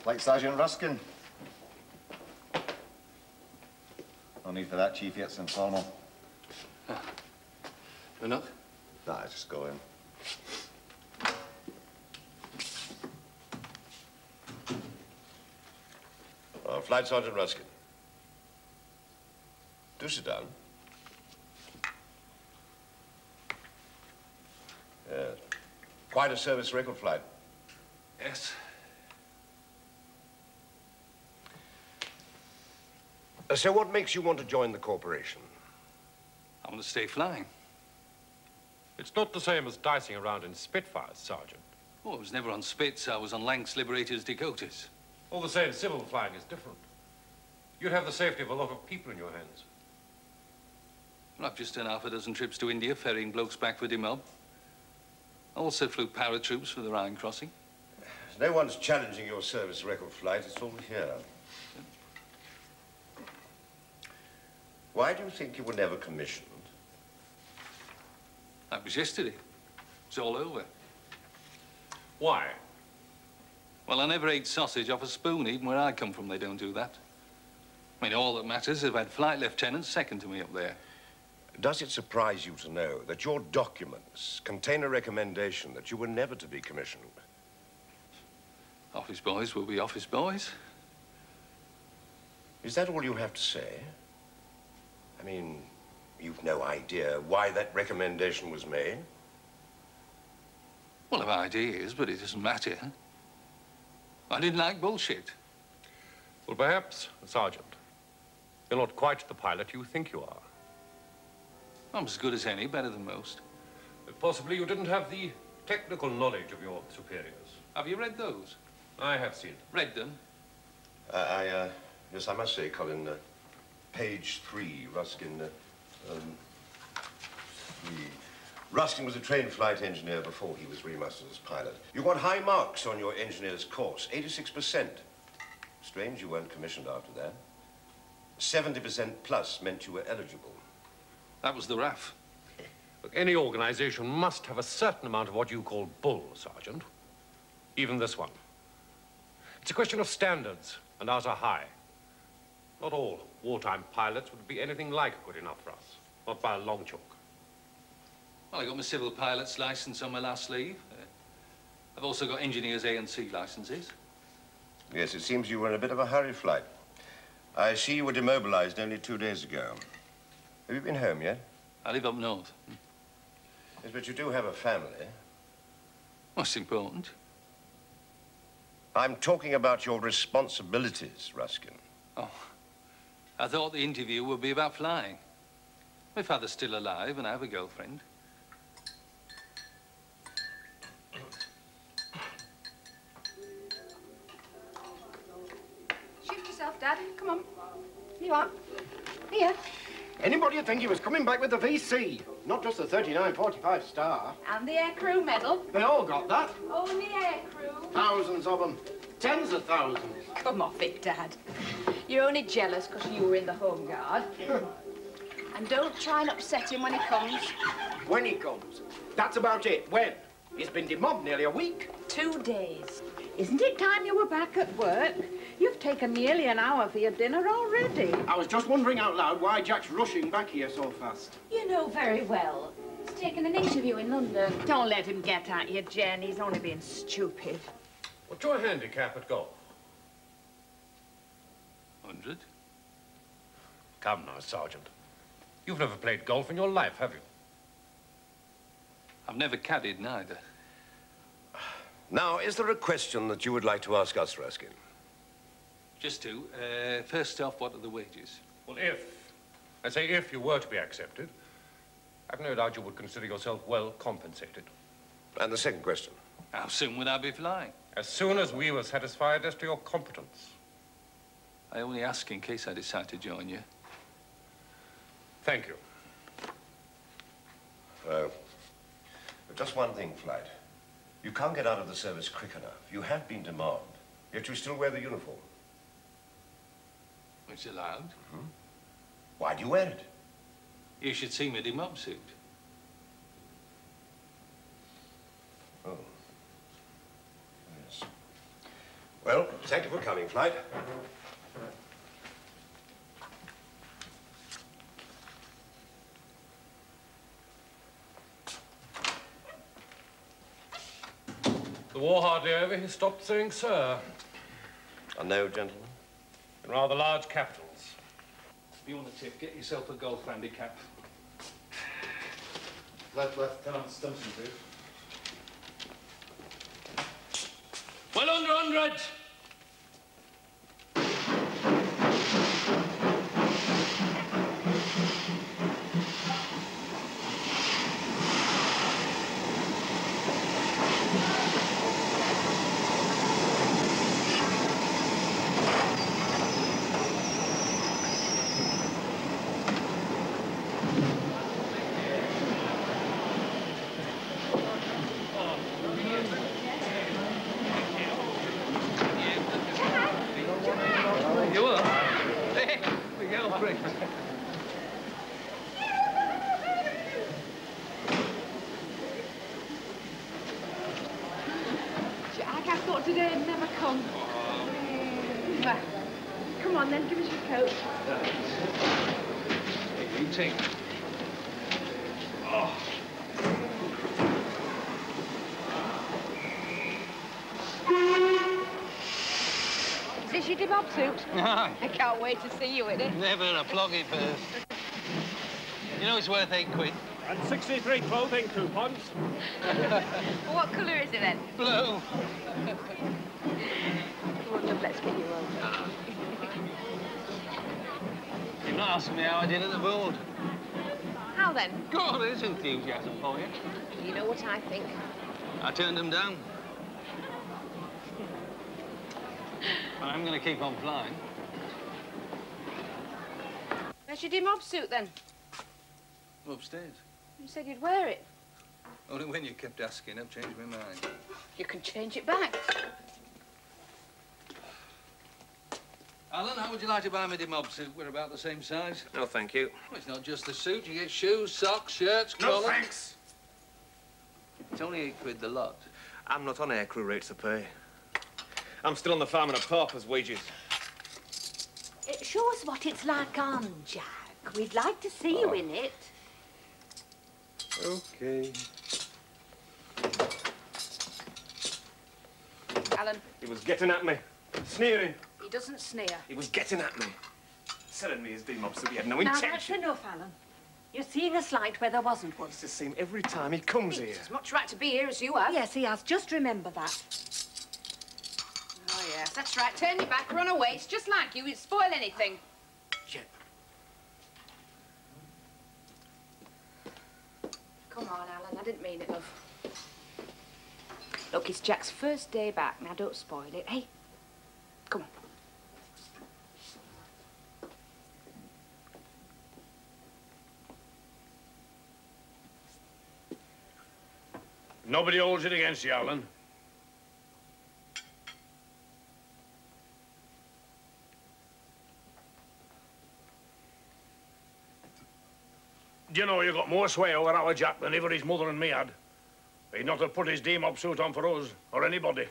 Flight Sergeant Ruskin. No need for that, Chief. It's informal. Or not? Nah, just go in. Flight Sergeant Ruskin. Do sit down. Yes. Quite a service record flight. Yes. So what makes you want to join the corporation? I want to stay flying. It's not the same as dicing around in Spitfires, Sergeant. Oh, I was never on Spits. I was on Lancs, Liberators, Dakotas. All the same, civil flying is different. You'd have the safety of a lot of people in your hands. Well, I've just done half a dozen trips to India, ferrying blokes back for demob. I also flew paratroops for the Rhine crossing. No one's challenging your service record flight. It's all here. Why do you think you were never commissioned? That was yesterday. It's all over. Why? Well, I never ate sausage off a spoon. Even where I come from, they don't do that. I mean, all that matters is I've had flight lieutenants second to me up there. Does it surprise you to know that your documents contain a recommendation that you were never to be commissioned? Office boys will be office boys. Is that all you have to say? I mean, you've no idea why that recommendation was made? Well, I've ideas, but it doesn't matter. I didn't like bullshit. Well, perhaps, Sergeant, you're not quite the pilot you think you are. I'm as good as any, better than most. But possibly you didn't have the technical knowledge of your superiors. Have you read those? I have seen. Read them? Yes, I must say, Colin, page 3, Ruskin, 3. Ruskin was a trained flight engineer before he was remustered as pilot. You got high marks on your engineer's course, 86%. Strange you weren't commissioned after that. 70% plus meant you were eligible. That was the RAF. Look, any organization must have a certain amount of what you call bull, Sergeant. Even this one. It's a question of standards, and ours are high. Not all wartime pilots would be anything like good enough for us. Not by a long chalk. Well, I got my civil pilot's license on my last leave. I've also got engineers A and C licenses. Yes, it seems you were in a bit of a hurry, Flight. I see you were demobilized only 2 days ago. Have you been home yet? I live up north. Yes, but you do have a family. What's important? I'm talking about your responsibilities, Ruskin. Oh, I thought the interview would be about flying. My father's still alive and I have a girlfriend. Shift yourself, Dad. Come on. You are. Here. Anybody would think he was coming back with the VC, not just the 3945 star. And the aircrew medal. They all got that. Only aircrew. Thousands of them. Tens of thousands. Come off it, Dad. You're only jealous because you were in the Home Guard. And don't try and upset him when he comes. When he comes. That's about it. When? He's been demobbed nearly a week. 2 days. Isn't it time you were back at work? You've taken nearly an hour for your dinner already. I was just wondering out loud why Jack's rushing back here so fast. You know very well. He's taken an interview in London. Don't let him get at you, Jen. He's only being stupid. What's your handicap at golf? 100. Come now, Sergeant. You've never played golf in your life, have you? I've never caddied neither. Now, is there a question that you would like to ask us, Ruskin? Just two. First off, what are the wages? Well, if you were to be accepted, I've no doubt you would consider yourself well compensated. And the second question? How soon would I be flying? As soon as we were satisfied as to your competence. I only ask in case I decide to join you. Thank you. But just one thing, Flight. You can't get out of the service quick enough. You have been demobbed, yet you still wear the uniform. It's allowed. Mm-hmm. Why do you wear it? You should see my demob suit. Oh. Yes. Well, thank you for coming, Flight. The war hardly over, he stopped saying sir. I know, gentlemen. In rather large capitals. If you want a tip, get yourself a golf handicap. Lieutenant Stimson, please. Well, under 100. Jack, I thought today would never come. Well, come on then, give us your coat. You take. Oh. Is this your debob suit? Aye. I can't wait to see you in it. Never a floggy first. You know it's worth £8. And 63 clothing coupons. What colour is it then? Blue. Come on, love, let's get you home. You're not asking me how I did at the board. How then? God, there's enthusiasm for you. You know what I think? I turned them down. But I'm going to keep on flying. Where's your demob suit then? Upstairs. You said you'd wear it. Only when you kept asking, I've changed my mind. You can change it back. Alan, how would you like to buy me the mob suit? We're about the same size. No, thank you. Well, it's not just the suit. You get shoes, socks, shirts, No, collars. thanks. It's only £8 the lot. I'm not on aircrew rates of pay. I'm still on the farm on a pauper's wages. Show us what it's like on, Jack. We'd like to see you in it. Okay. Alan, He was getting at me, sneering. he doesn't sneer. He was getting at me, telling me his demob so he had no Now, that's intention. enough, Alan. You're seeing a slight where there wasn't one. It's the same every time he comes here. As much right to be here as you have. Yes, he has. Just remember that. Oh, yes, that's right. Turn your back, run away. It's just like you. You'd spoil anything. Yeah. Come on, Alan. I didn't mean it, love. Look, it's Jack's first day back. Now, don't spoil it. Hey, come on. Nobody holds it against you, Alan. Do you know you got more sway over our Jack than ever his mother and me had? He'd not have put his demob suit on for us, or anybody.